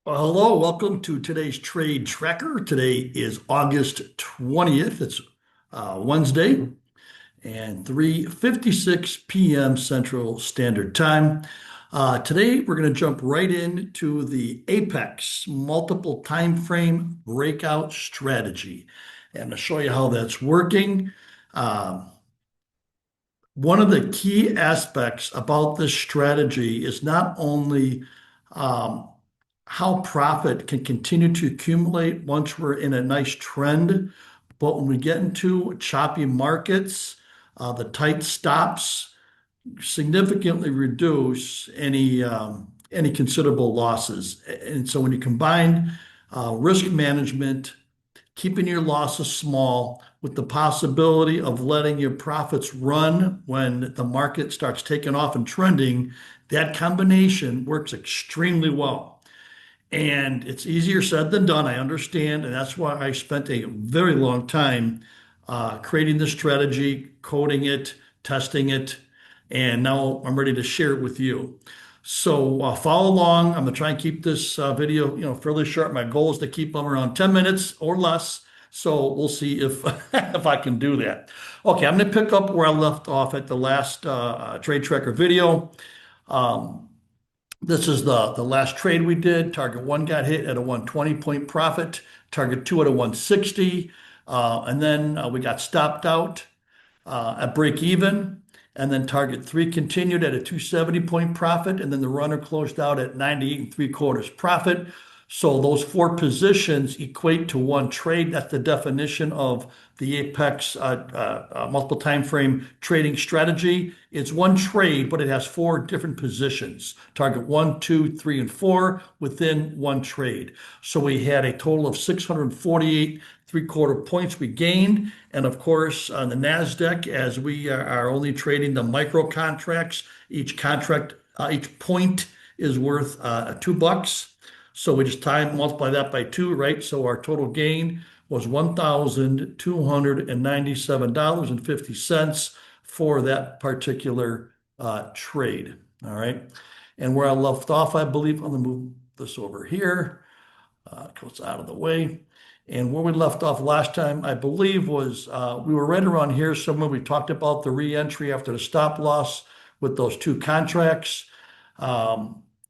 Well, hello, welcome to today's trade tracker. Today is August 20th. It's Wednesday and 3:56 p.m. Central Standard Time. Today we're going to jump right into the Apex multiple time frame breakout strategy. And I'm going to show you how that's working. Um, One of the key aspects about this strategy is not only um, how profit can continue to accumulate once we're in a nice trend, but when we get into choppy markets, the tight stops significantly reduce any considerable losses. And so when you combine risk management, keeping your losses small with the possibility of letting your profits run when the market starts taking off and trending, that combination works extremely well. And it's easier said than done, I understand. And that's why I spent a very long time creating this strategy, coding it, testing it, and now I'm ready to share it with you. So follow along. I'm gonna try and keep this video, fairly short. My goal is to keep them around 10 minutes or less. So we'll see if if I can do that. Okay, I'm gonna pick up where I left off at the last trade tracker video. Um, this is the last trade we did. Target one got hit at a 120 point profit. Target two at a 160. And then we got stopped out at break even. And then target three continued at a 270 point profit. And then the runner closed out at 98 and three quarters profit. So those four positions equate to one trade. That's the definition of the Apex multiple time frame trading strategy. It's one trade, but it has four different positions. Target one, two, three, and four within one trade. So we had a total of 648 three-quarter points we gained. And of course, on the NASDAQ, as we are only trading the micro contracts, each contract, each point is worth $2. So we just multiply that by two, right? So our total gain was $1,297.50 for that particular trade. All right. And where I left off, I believe, I'm going to move this over here. It goes out of the way. And where we left off last time, I believe, was we were right around here somewhere. We talked about the re-entry after the stop loss with those two contracts.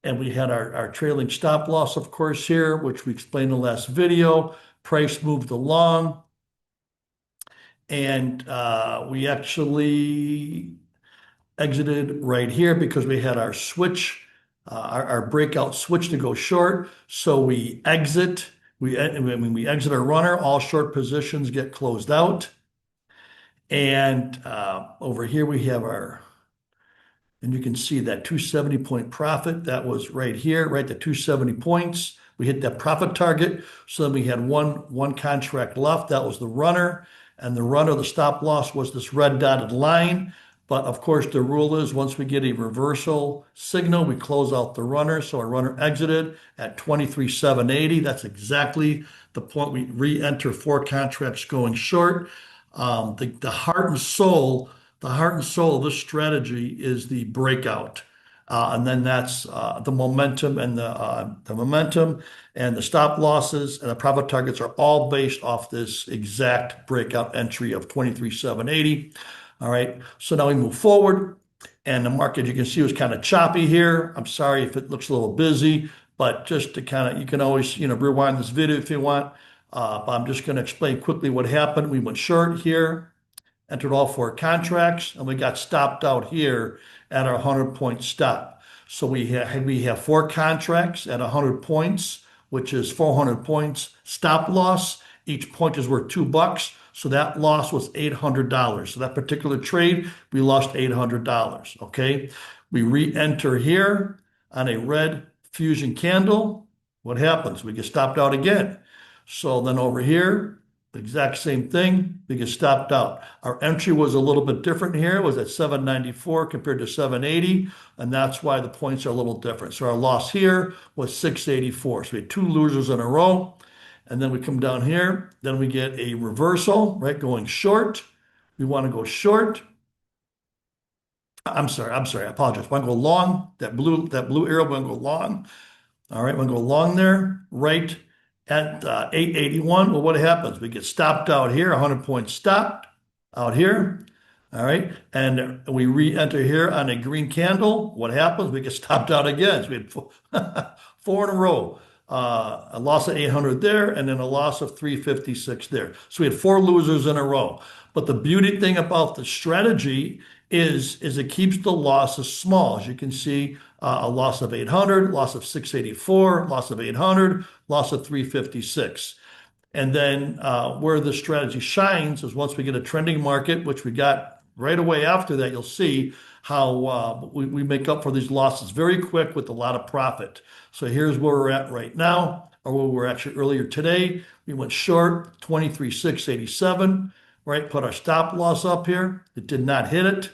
And we had our trailing stop loss, of course, here, which we explained in the last video. Price moved along. And we actually exited right here because we had our switch, our breakout switch to go short. So we exit. When we exit our runner, all short positions get closed out. And over here we have and you can see that 270 point profit. That was right here, right? The 270 points. We hit that profit target. So then we had one contract left. That was the runner. And the runner, the stop loss was this red dotted line. But of course, the rule is once we get a reversal signal, we close out the runner. So our runner exited at 23,780. That's exactly the point we re-enter four contracts going short. The heart and soul, the heart and soul of this strategy is the breakout. And then that's the momentum and the momentum and the stop losses and the profit targets are all based off this exact breakout entry of 23,780. All right. So now we move forward and the market you can see was kind of choppy here. I'm sorry if it looks a little busy, but just to kind of, you can always, rewind this video if you want. But I'm just going to explain quickly what happened. We went short here, entered all four contracts, and we got stopped out here at our 100-point stop. So we have four contracts at 100 points, which is 400 points stop loss. Each point is worth $2. So that loss was $800. So that particular trade, we lost $800. Okay. We re-enter here on a red fusion candle. What happens? We get stopped out again. So then over here, the exact same thing, we get stopped out. Our entry was a little bit different here. It was at 794 compared to 780, and that's why the points are a little different. So our loss here was 684. So we had two losers in a row. And then we come down here, then we get a reversal, right? Going short. We want to go short. I'm sorry, I apologize. We want to go long. That blue arrow, we want to go long. All right, we'll go along there, right at 881. Well, what happens? We get stopped out here, 100 points stopped out here. All right, and we re-enter here on a green candle. What happens? We get stopped out again. So we had four in a row. A loss of 800 there, and then a loss of 356 there. So we had four losers in a row. But the beauty thing about the strategy is it keeps the losses small. As you can see, a loss of 800, loss of 684, loss of 800, loss of 356. And then where the strategy shines is once we get a trending market, which we got right away after that, you'll see how we make up for these losses very quick with a lot of profit. So here's where we're at right now, or where we were actually earlier today. We went short 23,687, right? Put our stop loss up here. It did not hit it.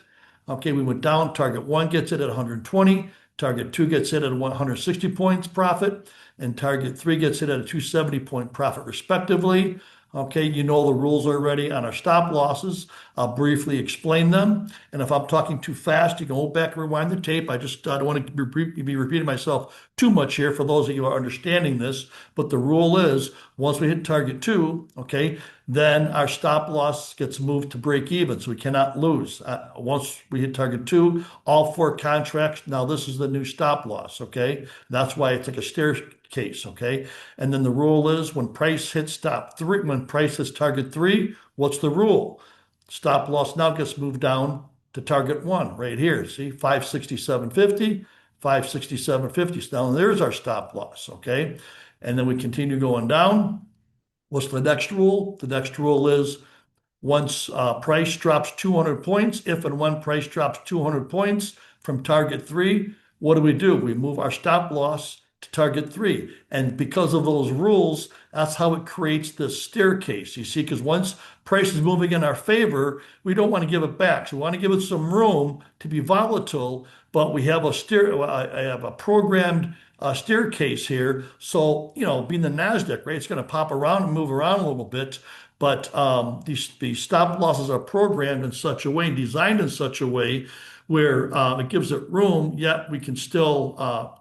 Okay, we went down. Target one gets it at 120. Target two gets it at 160 points profit, and target three gets it at a 270 point profit, respectively. Okay, you know the rules already on our stop losses. I'll briefly explain them. And if I'm talking too fast, you can hold back and rewind the tape. I don't want to be repeating myself too much here for those of you who are understanding this. But the rule is once we hit target two, okay, then our stop loss gets moved to break even. So we cannot lose. Once we hit target two, all four contracts, now this is the new stop loss, okay? That's why it's like a staircase, okay? And then the rule is when price hits stop three, when price hits target three, what's the rule? Stop loss now gets moved down to target one right here. See, 567.50, 567.50. So now there's our stop loss, okay? And then we continue going down. What's the next rule? The next rule is once price drops 200 points, if and when price drops 200 points from target three, what do? We move our stop loss to target three. And because of those rules, that's how it creates this staircase. You see, because once price is moving in our favor, we don't want to give it back. So we want to give it some room to be volatile, but we have I have a programmed staircase here. So, you know, being the NASDAQ, right, it's going to pop around and move around a little bit. But these stop losses are programmed in such a way, designed in such a way where it gives it room, yet we can still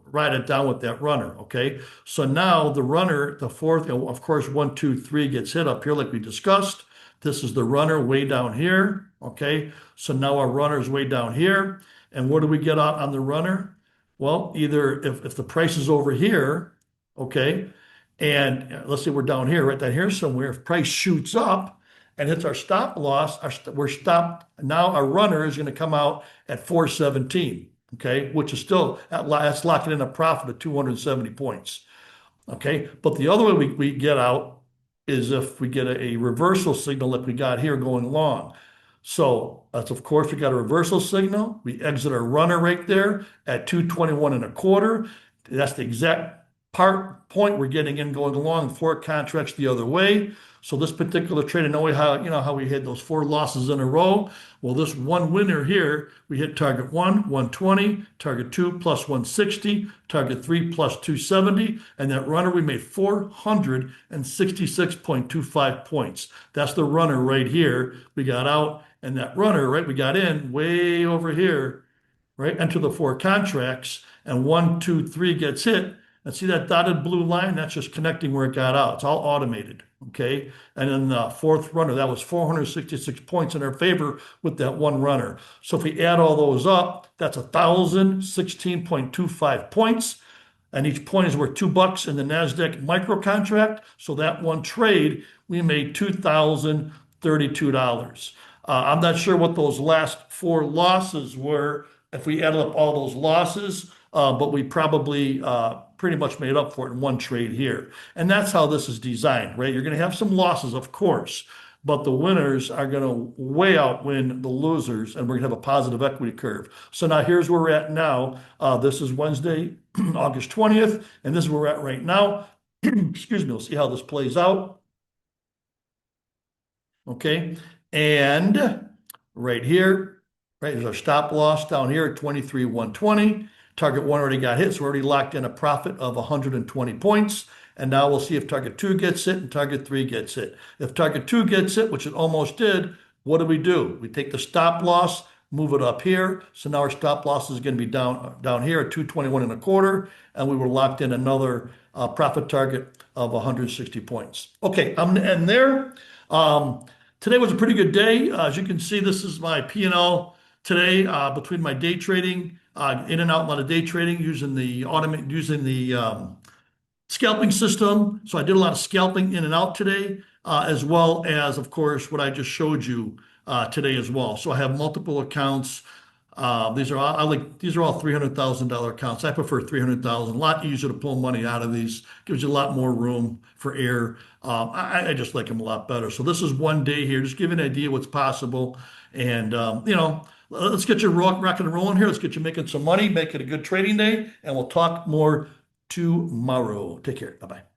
ride it down with that runner. Okay. So now the runner, the fourth, of course, 1, 2, 3 gets hit up here like we discussed. This is the runner way down here. Okay. So now our runner is way down here. And what do we get out on the runner? Well, either if the price is over here, okay, and let's say we're down here, right down here somewhere, if price shoots up and hits our stop loss, we're stopped. Now our runner is going to come out at 417. Okay, which is still, that's locking in a profit of 270 points. Okay, but the other way we get out is if we get a reversal signal like we got here going long. So that's, of course, we got a reversal signal. We exit our runner right there at 221 and a quarter. That's the exact point we're getting in going along, four contracts the other way. So this particular trade, I know how we had those four losses in a row. Well, this one winner here, we hit target one, 120, target two plus 160, target three plus 270, and that runner we made 466.25 points. That's the runner right here. We got out, and that runner, right, we got in way over here, right, into the four contracts, and 1, 2, 3 gets hit. And see that dotted blue line? That's just connecting where it got out. It's all automated, okay? And then the fourth runner, that was 466 points in our favor with that one runner. So if we add all those up, that's 1,016.25 points. And each point is worth $2 in the NASDAQ micro contract. So that one trade, we made $2,032. I'm not sure what those last four losses were if we added up all those losses, but we probably pretty much made up for it in one trade here. And that's how this is designed, right? You're going to have some losses, of course, but the winners are going to way outwin the losers, and we're going to have a positive equity curve. So now here's where we're at now. This is Wednesday, August 20th, and this is where we're at right now. Excuse me, we'll see how this plays out. Okay, and right here, right, there's our stop loss down here at 23,120. Target one already got hit, so we're already locked in a profit of 120 points. And now we'll see if target two gets hit and target three gets hit. If target two gets hit, which it almost did, what do? We take the stop loss, move it up here. So now our stop loss is going to be down here at 221 and a quarter, and we were locked in another profit target of 160 points. Okay, I'm gonna end there. Today was a pretty good day. As you can see, this is my P&L today between my day trading, in and out, a lot of day trading using the scalping system. So I did a lot of scalping in and out today, as well as, of course, what I just showed you today as well. So I have multiple accounts. These are all $300,000 accounts. I prefer 300,000. A lot easier to pull money out of these. Gives you a lot more room for error. I just like them a lot better. So this is one day here. Just give you an idea what's possible. And let's get you rocking and rolling here. Let's get you making some money. Make it a good trading day, and we'll talk more tomorrow. Take care. Bye bye.